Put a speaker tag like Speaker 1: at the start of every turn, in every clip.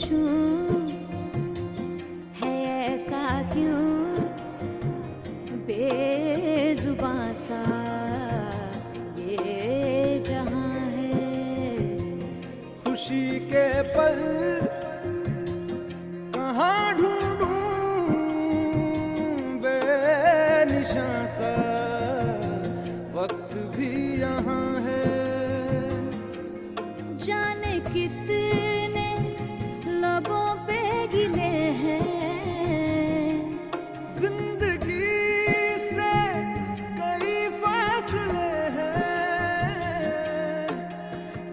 Speaker 1: पूछूं है ऐसा क्यों बेजुबां सा ये जहां है।
Speaker 2: खुशी के पल कहाँ ढूंढूं बेनिशां सा वक्त भी यहाँ है।
Speaker 1: जाने कितने लबों पे गिले हैं,
Speaker 2: जिंदगी से कई फासले हैं।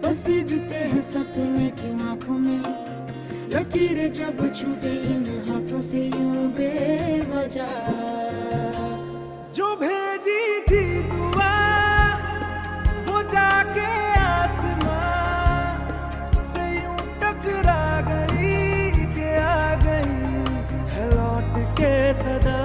Speaker 1: बस जुते हैं सपने की आंखों में, लकीरें जब छूटे इन हाथों से यूं बेवजह।
Speaker 2: जो भेजी थी दुआ वो जाके आसमां से यूं टकरा गई कि आ गई है लौट के सदा।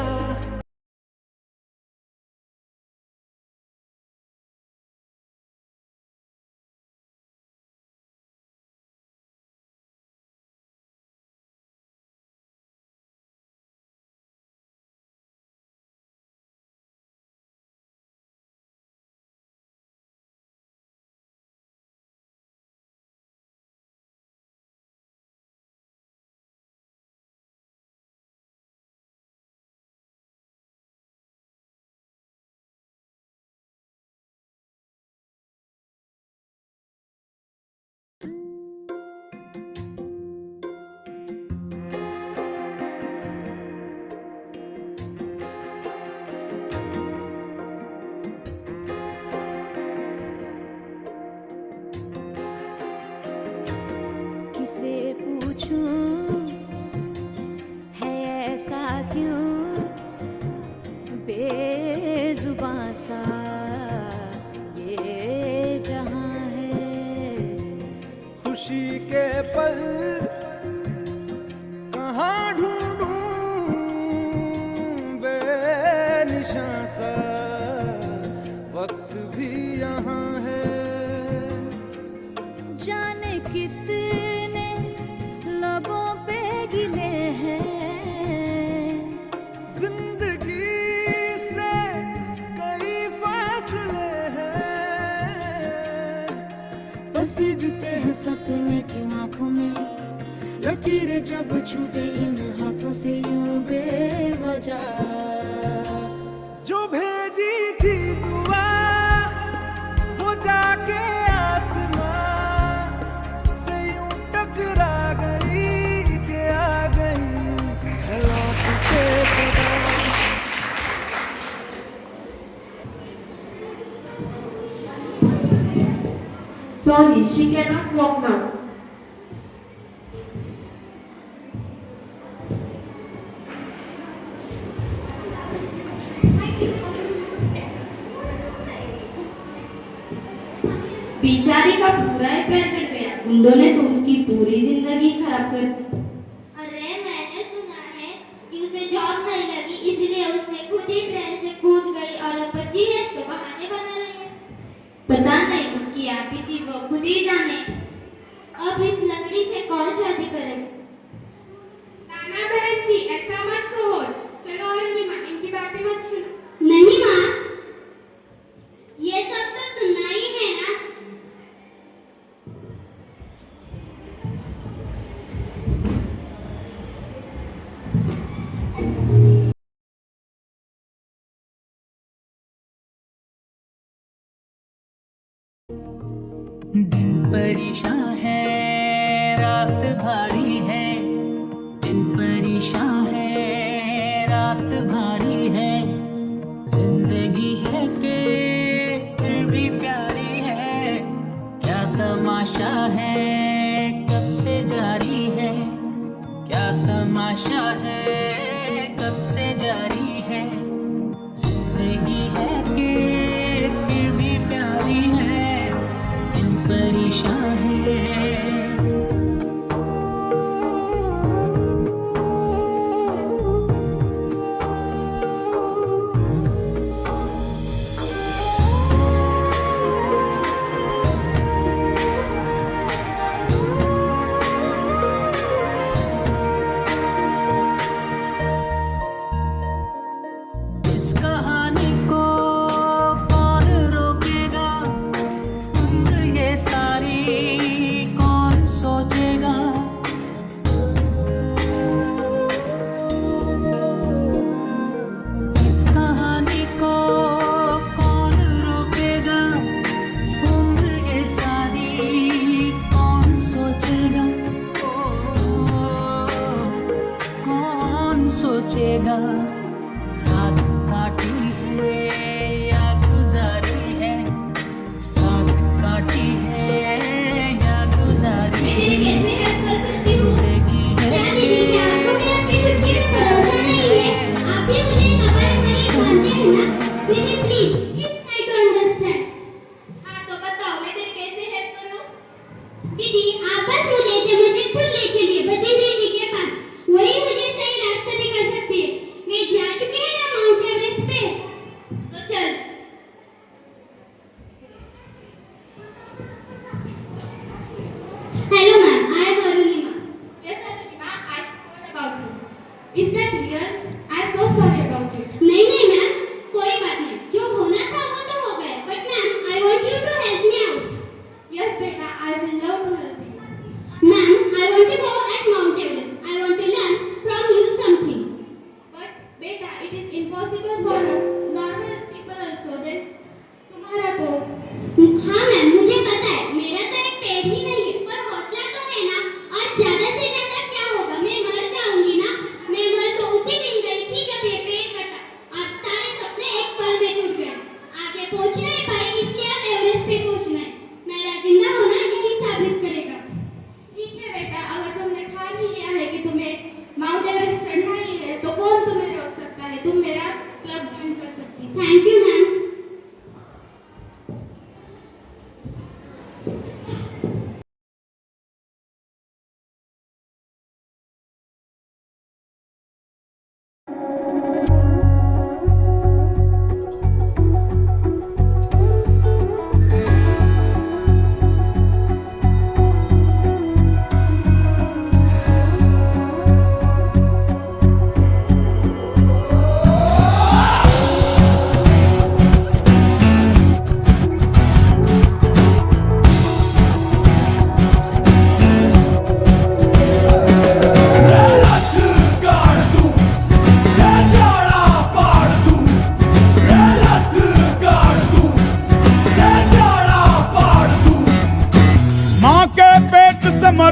Speaker 1: किसे पूछूं है ऐसा क्यों बेजुबां सा ये जहां है।
Speaker 2: खुशी के पल कहाँ ढूंढूं बेनिशां सा वक्त भी यहाँ है।
Speaker 1: जाने कितने लबों पे गिले हैं,
Speaker 2: जिंदगी से कई फासले हैं।
Speaker 1: बस जुते हैं सपने की आंखों में, लकीरें जब छूटे इन हाथों से यूं बेवजह।
Speaker 2: जो भेजी थी दुआ वो जाके आसमां से यूं टकरा गई कि आ गई है लौट के सदा।
Speaker 3: Sorry, she cannot walk now. बेचारी का पूरा ही पैर कट गया। गुंडों ने तो उसकी पूरी जिंदगी खराब कर दी।
Speaker 4: अरे मैंने सुना है कि उसे जॉब नहीं लगी, इसलिए उसने खुद ही ट्रेन से कूद गई और अब बची है तो बहाने बना रही है। पता नहीं उसकी आप ही थी, वो खुद ही जाने। अब इस लकड़ी से कौन शादी करे?
Speaker 5: नाना बहन जी ऐसा मत कहो। चलो और इनकी बातें मत सुनो।
Speaker 4: नहीं माँ, ये सब तो सुनना ही है ना।
Speaker 6: दिन परेशान है, रात भारी है। दिन परेशान है, रात भारी है। जिंदगी है कि फिर भी प्यारी है। क्या तमाशा है, कब से जारी है। क्या तमाशा है, कब से जारी है। जिंदगी है कि फिर भी प्यारी है। दिन परेशान है।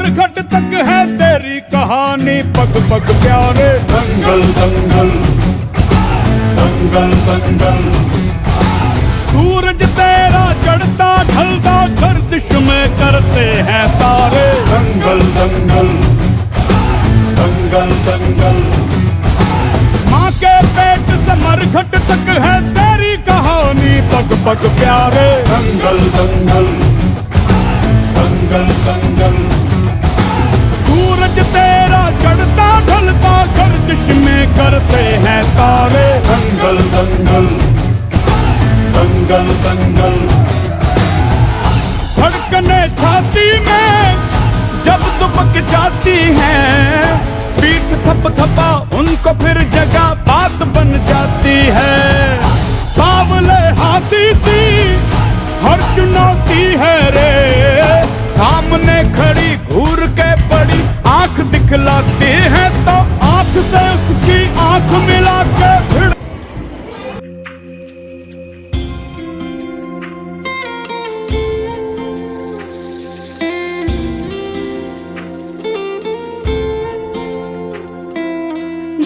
Speaker 2: मरघट तक है तेरी कहानी, पग पग प्यारे। दंगल दंगल दंगल दंगल, सूरज तेरा चढ़ता ढलता गर्दिश में करते हैं तारे। दंगल दंगल दंगल दंगल, माँ के पेट से मरघट तक है तेरी कहानी, पग पग प्यारे। दंगल दंगल दंगल दंगल, सूरज तेरा चढ़ता ढलता गर्दिश में करते हैं तारे। दंगल दंगल दंगल दंगल, धड़कने छाती में जब दुबक जाती हैं, पीठ थप थपा उनको फिर जगह बात बन जाती है। बावले हाथी सी हर चुनौती है रे, सामने खड़ी घूर के बड़ी आंख दिखलाती है, तो आंख से उसकी आंख मिला के फिर।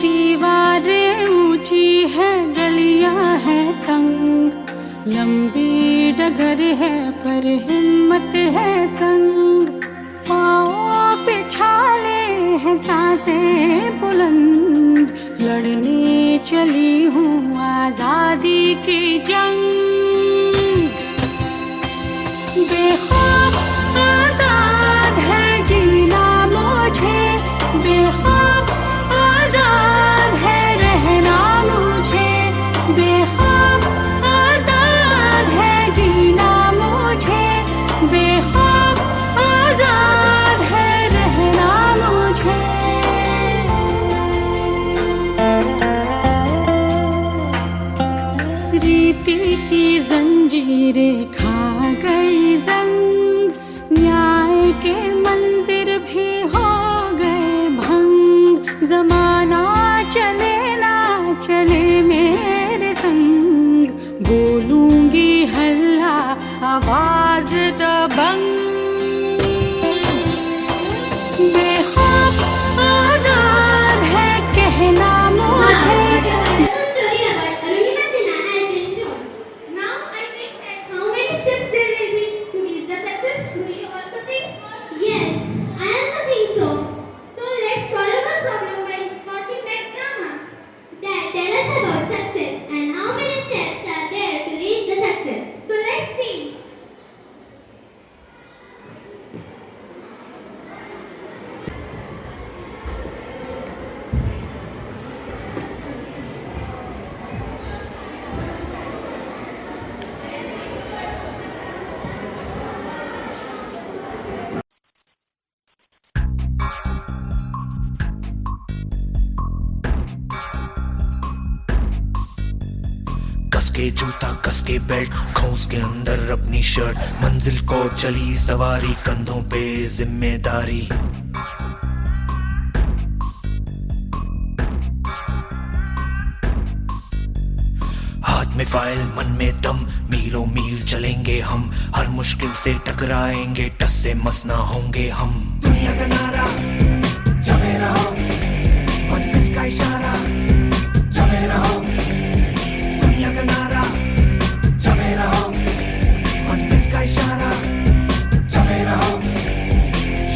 Speaker 7: दीवारें ऊंची है, गलियां हैं तंग, लंबी डगर है पर हिम्मत है संग। पाँव पे छाले हैं, सांसें बुलंद, लड़ने चली हूँ आजादी की जंग। बेखौफ आजाद है जीना मुझे, बेखौफ आजाद है रहना मुझे, बेखौफ आजाद है जीना मुझे, बेखौफ आजाद है रहना मुझे। रीति की जंजीरें खा गई जंग, न्याय के मंदिर भी हो गए भंग। जमाना चले ना चले मेरे संग, बोलूंगी हल्ला आवाज दबंग। बेखौफ आजाद है कहना मुझे।
Speaker 8: के जूता कस के बेल्ट, खौस के अंदर अपनी शर्ट, मंजिल को चली सवारी, कंधों पे जिम्मेदारी। हाथ में फाइल मन में दम, मीलों मील चलेंगे हम, हर मुश्किल से टकराएंगे, टस से मस ना होंगे हम। दुनिया का नारा जमे रहो, मंजिल का इशारा जमे रहो, दुनिया का नारा जमे रहो, मंजिल का इशारा जमे रहो।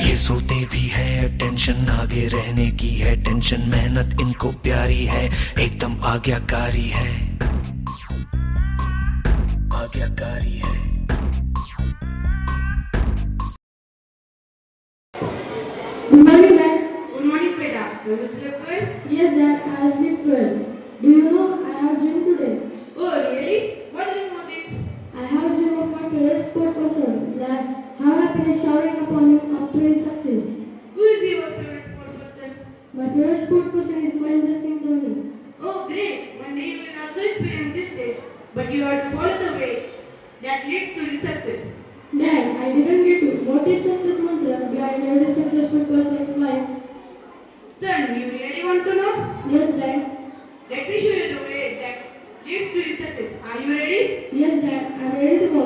Speaker 8: ये सोते भी है, टेंशन आगे रहने की है, टेंशन मेहनत इनको प्यारी है, एकदम आज्ञाकारी है, आज्ञाकारी है।
Speaker 3: Good morning, Dad.
Speaker 5: Good morning, Peda. Do you sleep well?
Speaker 3: Yes, Dad, I sleep well. Do you know I have dream today?
Speaker 5: Oh, really? What dream was it?
Speaker 3: I have dream of my favorite sport person, that how happiness showering upon him after his success.
Speaker 5: Who is your favorite sport person?
Speaker 3: My favorite sport person is Mahendra Singh Dhoni.
Speaker 5: Oh, great. One day you will also experience this stage, but you have to follow the way that leads to the success.
Speaker 3: Dad, I didn't get to. What is success mantra behind every successful person's life?
Speaker 5: Son, you really want to know?
Speaker 3: Yes, Dad.
Speaker 5: Let me show you the way that leads to the success. Are you ready?
Speaker 3: Yes, Dad. I'm ready to go.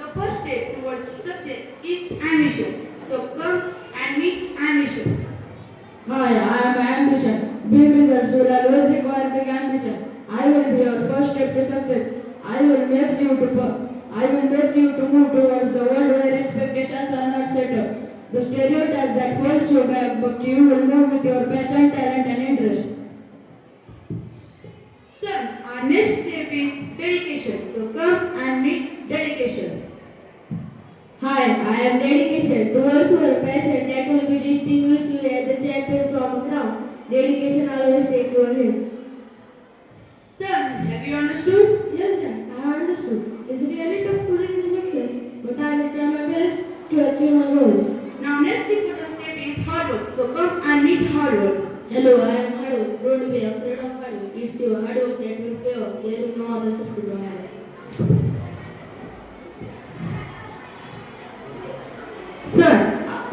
Speaker 5: The first step towards success is ambition. So come and meet
Speaker 9: ambition. Big results will always require big ambition. I will be your first step to success. I will make you to move towards the world where expectations are not set up. The stereotype that holds you back, but you will move with your passion, talent, and interest.
Speaker 5: Sir, our next step is dedication. So come and meet dedication.
Speaker 9: Hi, I am dedication. Towards your passion that will be distinguished you as the champion from a crowd. Dedication always take you ahead.
Speaker 5: Sir, have you understood?
Speaker 9: Yes, Dad, I have understood. It's really tough to reach the success, but I will try my best to achieve my goals.
Speaker 5: Now next important step is hard work. So come and meet hard work.
Speaker 9: Hello, I am hard work. Don't be afraid of hard work. It's your hard work that will pay off. There is no other substitute for hard work.
Speaker 5: Sir,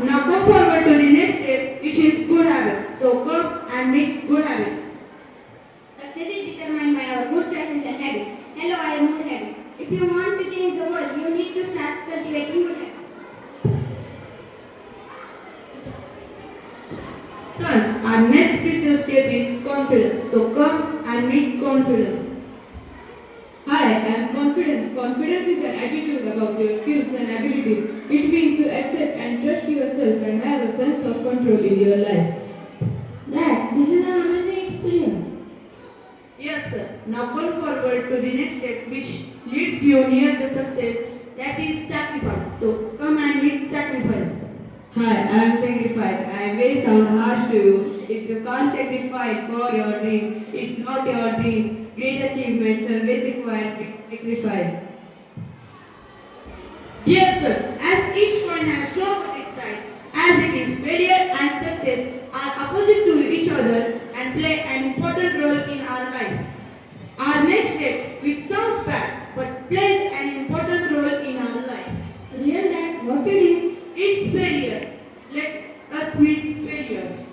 Speaker 5: now come forward to the next step, which is good habits. So come and meet good habits.
Speaker 4: Success is determined by our good choices and habits. Hello, I am good habits. If you want to change the world, you need to start cultivating good habits.
Speaker 5: Sir, our next crucial step is confidence. So come and meet confidence.
Speaker 9: Hi, I am confidence. Confidence is an attitude about your skills and abilities. It means to accept and trust yourself and have a sense of control in your life. Dad, this is an amazing experience.
Speaker 5: Yes, sir. Now come forward to the next step, which leads you near the success. That is sacrifice. So come and meet sacrifice.
Speaker 9: Hi, I am sacrificed. I may sound harsh to you. If you can't sacrifice for your dreams, it's not your dreams. Great achievements always require sacrifice.
Speaker 5: Yes, sir. As each coin has two opposite sides, as it is, failure and success are opposite to each other and play an important role in our life. Our next step, which sounds bad, but plays an important role in our life.
Speaker 9: Real Dad, what it is?
Speaker 5: It's failure. Let us meet failure.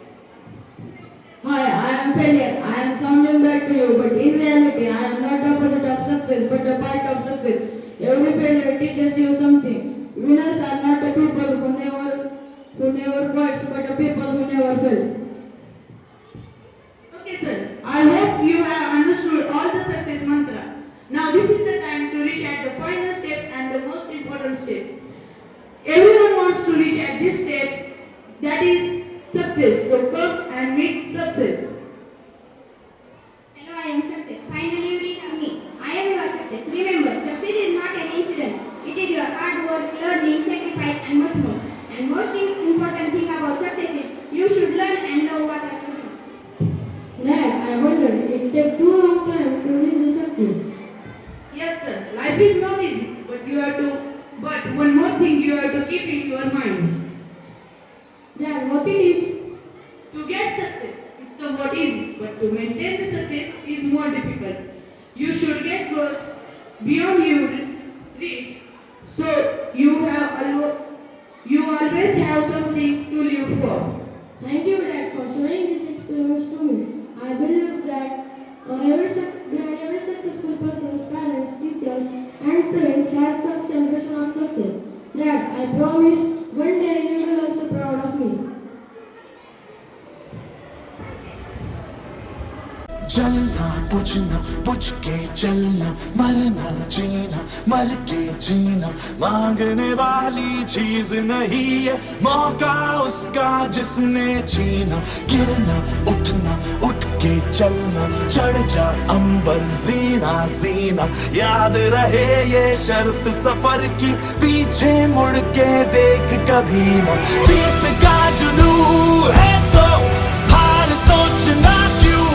Speaker 9: Hi, I am failure. I am sounding bad to you, but in reality, I am not the opposite of success, but a part of success. Every failure teaches you something. Winners are not the people who never quits, but the people who never fails.
Speaker 5: Okay, sir. I hope you have understood all the success mantra. Now this is the time to reach at the final step and the most important step. Everyone wants to reach at this step, that is success. So come and meet success.
Speaker 4: Hello, I am success. Finally, you reached me. I am your success. Remember, success is not an incident. It is your hard work, learning, sacrifice, and much more. And most important thing about success is you should learn and know what are you doing.
Speaker 9: Dad, I wonder, it takes too long time to reach the success.
Speaker 5: Yes, sir. Life is not easy, but one more thing you have to keep in your mind.
Speaker 9: Dad, what it is?
Speaker 5: To get success is somewhat easy, but to maintain the success is more difficult. You should get goals beyond your reach, so you always have something to live for.
Speaker 9: Thank you, Dad, for showing this experience to me. I believe that behind every successful person's parents, teachers, and friends has some celebration of success. Dad, I promise one day you will also proud of me.
Speaker 8: जलना बुझना बुझ के जलना मरना जीना मर के जीना मांगने वाली चीज नहीं है मौका उसका जिसने जीना गिरना उठना उठ के चलना चढ़ जा अंबर जीना जीना याद रहे ये शर्त सफर की पीछे मुड़ के देख कभी ना जीत का जुनून है तो हार सोचना क्यों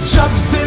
Speaker 8: जब से